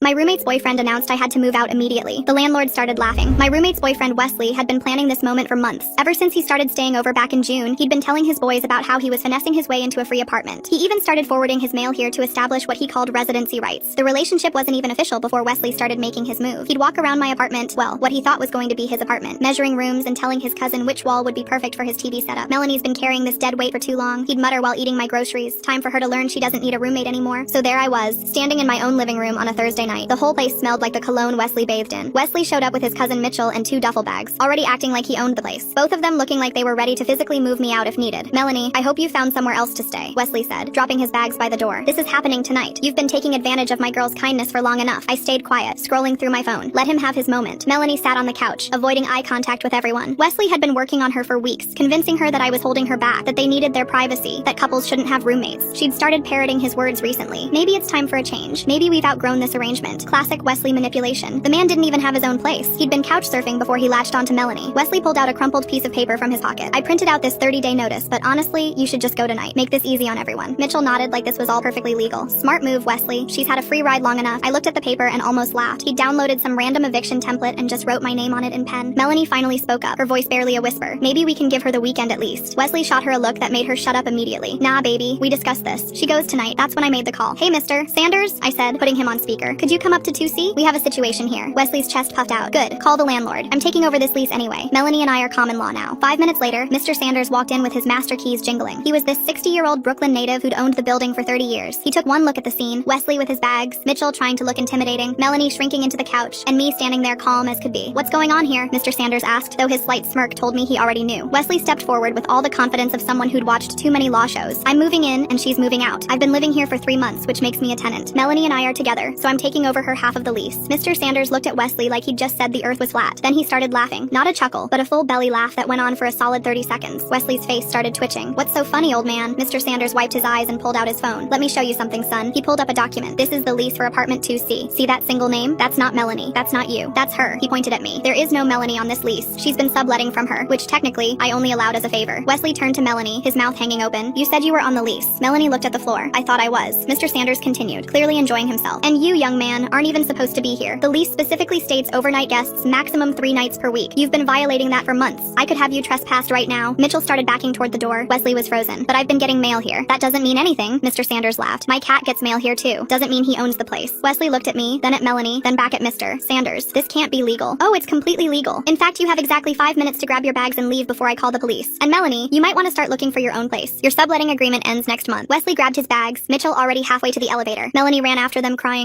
My roommate's boyfriend announced I had to move out immediately. The landlord started laughing. My roommate's boyfriend Wesley had been planning this moment for months. Ever since he started staying over back in June, he'd been telling his boys about how he was finessing his way into a free apartment. He even started forwarding his mail here to establish what he called residency rights. The relationship wasn't even official before Wesley started making his move. He'd walk around my apartment, well, what he thought was going to be his apartment, measuring rooms and telling his cousin which wall would be perfect for his TV setup. Melanie's been carrying this dead weight for too long, he'd mutter while eating my groceries. Time for her to learn she doesn't need a roommate anymore. So there I was, standing in my own living room on a Thursday night. The whole place smelled like the cologne Wesley bathed in. Wesley showed up with his cousin Mitchell and 2 duffel bags, already acting like he owned the place. Both of them looking like they were ready to physically move me out if needed. "Melanie, I hope you found somewhere else to stay," Wesley said, dropping his bags by the door. "This is happening tonight. You've been taking advantage of my girl's kindness for long enough." I stayed quiet, scrolling through my phone. Let him have his moment. Melanie sat on the couch, avoiding eye contact with everyone. Wesley had been working on her for weeks, convincing her that I was holding her back, that they needed their privacy, that couples shouldn't have roommates. She'd started parroting his words recently. Maybe it's time for a change. Maybe we've outgrown this arrangement. Classic Wesley manipulation. The man didn't even have his own place. He'd been couch surfing before he latched onto Melanie. Wesley pulled out a crumpled piece of paper from his pocket. "I printed out this 30-day notice, but honestly, you should just go tonight. Make this easy on everyone." Mitchell nodded like this was all perfectly legal. "Smart move, Wesley. She's had a free ride long enough." I looked at the paper and almost laughed. He downloaded some random eviction template and just wrote my name on it in pen. Melanie finally spoke up, her voice barely a whisper. "Maybe we can give her the weekend at least." Wesley shot her a look that made her shut up immediately. "Nah, baby, we discussed this. She goes tonight." That's when I made the call. "Hey, Mr. Sanders," I said, putting him on speaker. "Could you come up to 2C? We have a situation here." Wesley's chest puffed out. "Good. Call the landlord. I'm taking over this lease anyway. Melanie and I are common law now." 5 minutes later, Mr. Sanders walked in with his master keys jingling. He was this 60-year-old Brooklyn native who'd owned the building for 30 years. He took one look at the scene, Wesley with his bags, Mitchell trying to look intimidating, Melanie shrinking into the couch, and me standing there calm as could be. "What's going on here?" Mr. Sanders asked, though his slight smirk told me he already knew. Wesley stepped forward with all the confidence of someone who'd watched too many law shows. "I'm moving in, and she's moving out. I've been living here for 3 months, which makes me a tenant. Melanie and I are together, so I'm taking over her half of the lease." Mr. Sanders looked at Wesley like he'd just said the earth was flat. Then he started laughing. Not a chuckle, but a full belly laugh that went on for a solid 30 seconds. Wesley's face started twitching. "What's so funny, old man?" Mr. Sanders wiped his eyes and pulled out his phone. "Let me show you something, son." He pulled up a document. "This is the lease for apartment 2C. See that single name? That's not Melanie. That's not you. That's her." He pointed at me. "There is no Melanie on this lease. She's been subletting from her, which technically I only allowed as a favor." Wesley turned to Melanie, his mouth hanging open. "You said you were on the lease." Melanie looked at the floor. "I thought I was." Mr. Sanders continued, clearly enjoying himself. "And you, young man, aren't even supposed to be here. The lease specifically states overnight guests maximum 3 nights per week. You've been violating that for months. I could have you trespassed right now." Mitchell started backing toward the door. Wesley was frozen. "But I've been getting mail here." "That doesn't mean anything." Mr. Sanders laughed. "My cat gets mail here too. Doesn't mean he owns the place." Wesley looked at me, then at Melanie, then back at Mr. Sanders. "This can't be legal." "Oh, it's completely legal. In fact, you have exactly 5 minutes to grab your bags and leave before I call the police. And Melanie, you might want to start looking for your own place. Your subletting agreement ends next month." Wesley grabbed his bags, Mitchell already halfway to the elevator. Melanie ran after them crying,